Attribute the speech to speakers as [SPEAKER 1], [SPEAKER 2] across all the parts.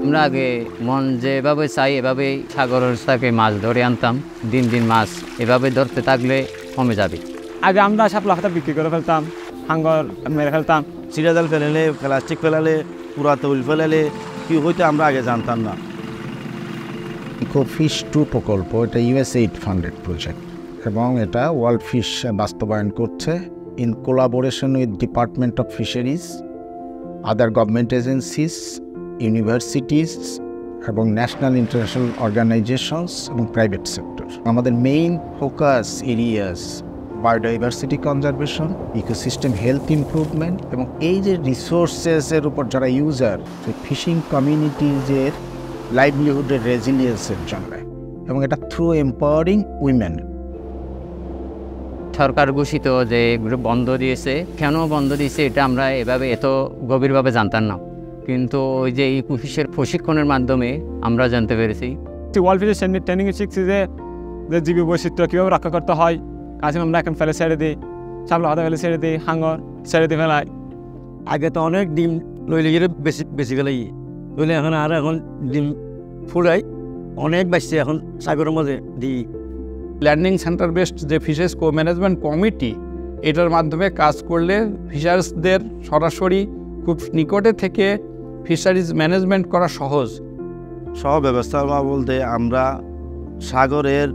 [SPEAKER 1] আমরা আগে মন যেভাবে চাই এভাবেই সাগরের থেকে মাছ ধরে আনতাম। দিন দিন মাছ এভাবে ধরতে থাকলে কমে যাবে।
[SPEAKER 2] আগে আমরা শাপলা খাতা বিক্রি করে ফেলতাম, হাঙ্গর মেরে ফেলতাম।
[SPEAKER 3] সিরাজাল ফেলালে, প্লাস্টিক ফেলালে, পুরা তৈল ফেলালে কি হইতে আমরা আগে জানতাম না।
[SPEAKER 4] ইকোফিশ 2 প্রকল্প এটা USAID ফান্ডেড প্রজেক্ট এবং এটা ওয়ার্ল্ড ফিশ বাস্তবায়ন করছে in collaboration with department of fisheries, other government agencies, universities এবং ন্যাশনাল ইন্টারন্যাশনাল অর্গানাইজেশনস এবং প্রাইভেট সেক্টর। আমাদের main focus areas biodiversity conservation, ecosystem health improvement এবং এই যে রিসোর্সেসের উপর যারা ইউজার, ফিশিং কমিউনিটিজের লাইভলিহুডের রেজিলিয়েন্সের জন্য, এবং এটা থ্রু এম্পাওয়ারিং উইমেন।
[SPEAKER 1] সরকার ঘোষিত যে বন্ধ দিয়েছে, কেন বন্ধ দিয়েছে এটা আমরা এভাবে এত গভীরভাবে জানতাম না, কিন্তু ওই যে ইকোফিশের প্রশিক্ষণের মাধ্যমে আমরা জানতে পেরেছি।
[SPEAKER 2] ওয়ার্ল্ড ফিশের ট্রেনিংয়ে শিখছি যে জীব বৈচিত্র্য কীভাবে রক্ষা করতে হয়। কাছে আমরা এখন ফেলে ছেড়ে দিই, শাপলা খাতা ফেলে ছেড়ে দিই, হাঙ্গর ছেড়ে দিয়ে ফেলাই।
[SPEAKER 5] আগে তো অনেক ডিম লইলে গেলে বেশি গেলে লইলে এখন ডিম ফুলাই অনেক বাঁচছে, এখন সাগরের মধ্যে দিই।
[SPEAKER 6] ল্যান্ডিং সেন্টার বেসড যে ফিশার্স ম্যানেজমেন্ট কমিটি, এটার মাধ্যমে কাজ করলে ফিশার্সদের সরাসরি খুব নিকটে থেকে ফিশারিজ ম্যানেজমেন্ট করা সহজ।
[SPEAKER 3] ব্যবস্থা বলতে আমরা সাগরের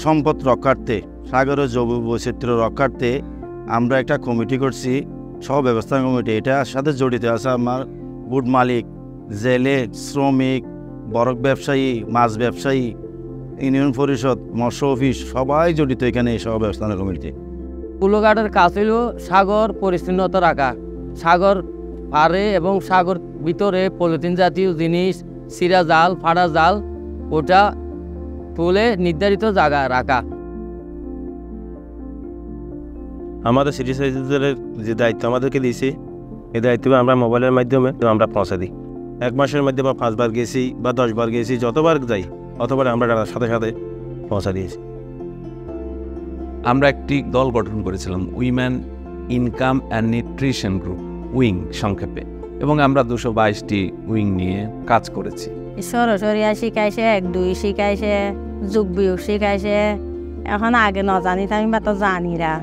[SPEAKER 3] সম্পদ রক্ষার্থে, সাগরের জৈব বৈচিত্র্য রক্ষার্থে আমরা একটা কমিটি করছি, ব্যবস্থা কমিটি। এটার সাথে জড়িত আছে আমার বুট মালিক, জেলে, শ্রমিক, বরফ ব্যবসায়ী, মাছ ব্যবসায়ী, ইউনিয়ন পরিষদ, মৎস্য অফিস, সবাই জড়িত এখানে এই ব্যবস্থাপনা কমিটি।
[SPEAKER 7] কুলোঘাটের কাজ হইল সাগর পরিচ্ছন্নতা রাখা, সাগর পাড়ে এবং সাগর ভিতরে পলিথিন জাতীয় জিনিস, চিরা জাল, ফাড়া জাল, ওটা তুলে নির্ধারিত জায়গায় রাখা।
[SPEAKER 8] আমাদের সিটি সার্ভিসের যে দায়িত্ব আমাদেরকে দিয়েছে, এই দায়িত্ব আমরা মোবাইলের মাধ্যমে আমরা পৌঁছে দিই। 1 মাসের মধ্যে বা 5 বার গেছি বা 10 বার গেছি, যতবার যাই অতবার আমরা সাথে সাথে পৌঁছা দিয়েছি।
[SPEAKER 9] আমরা একটি দল গঠন করেছিলাম, women income and nutrition group, wing সংক্ষেপে, এবং আমরা 222টি উইং নিয়ে কাজ করেছি।
[SPEAKER 10] সরাসরিয়া শিখাইছে, 1-2 শিখাইছে, যোগ বিয়োগ শিখাইছে। এখন আগে ন জানি আমি বা তো জানিরা।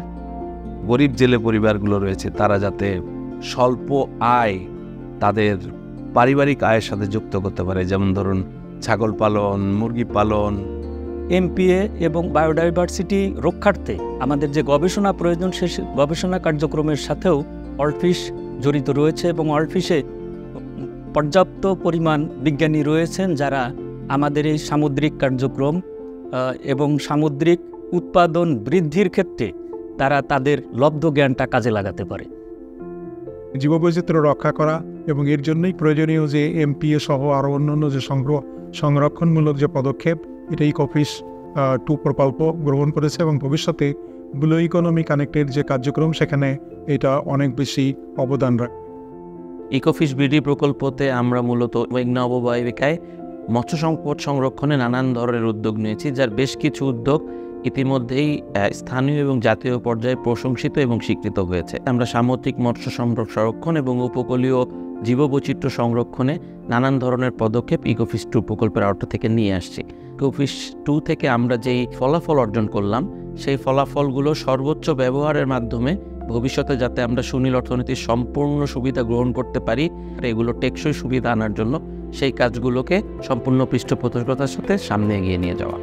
[SPEAKER 9] গরিব জেলে পরিবারগুলো রয়েছে, তারা যাতে স্বল্প আয় তাদের পারিবারিক আয়ের সাথে যুক্ত করতে পারে, যেমন ধরুন ছাগল পালন, মুরগি পালন।
[SPEAKER 11] এমপিএ এবং বায়োডাইভার্সিটি রক্ষার্থে আমাদের যে গবেষণা প্রয়োজন, সে গবেষণা কার্যক্রমের সাথেও ওয়ার্ল্ড ফিশ জড়িত রয়েছে এবং ওয়ার্ল্ড ফিশে পর্যাপ্ত পরিমাণ বিজ্ঞানী রয়েছেন যারা আমাদের এই সামুদ্রিক কার্যক্রম এবং সামুদ্রিক উৎপাদন বৃদ্ধির ক্ষেত্রে তারা তাদের লব্ধ জ্ঞানটা কাজে লাগাতে পারে।
[SPEAKER 12] জীববৈচিত্র্য রক্ষা করা এবং এর জন্যই প্রয়োজনীয় যে এমপিএ সহ আরও অন্যান্য যে সংরক্ষণমূলক যে পদক্ষেপ, এটা ইকোফিশ 2 প্রকল্প গ্রহণ করেছে এবং ভবিষ্যতে ব্লু ইকোনমি কানেক্টেড যে কার্যক্রম, সেখানে এটা অনেক বেশি অবদান রাখবে।
[SPEAKER 13] ইকোফিশ বিডি প্রকল্পতে আমরা মূলত নববায়িকায় মৎস্য সম্পদ সংরক্ষণে নানান ধরনের উদ্যোগ নিয়েছি, যার বেশ কিছু উদ্যোগ ইতিমধ্যেই স্থানীয় এবং জাতীয় পর্যায়ে প্রশংসিত এবং স্বীকৃত হয়েছে। আমরা সামুদ্রিক মৎস্য সংরক্ষণ এবং উপকূলীয় জীববৈচিত্র্য সংরক্ষণে নানান ধরনের পদক্ষেপ ইকোফিশ 2 প্রকল্পের আওতা থেকে নিয়ে আসছি। ইকোফিশ 2 থেকে আমরা যেই ফলাফল অর্জন করলাম, সেই ফলাফলগুলো সর্বোচ্চ ব্যবহারের মাধ্যমে ভবিষ্যতে যাতে আমরা সুনীল অর্থনীতির সম্পূর্ণ সুবিধা গ্রহণ করতে পারি, এগুলো টেকসই সুবিধা আনার জন্য সেই কাজগুলোকে সম্পূর্ণ পৃষ্ঠপোষকতার সাথে সামনে এগিয়ে নিয়ে যাওয়া।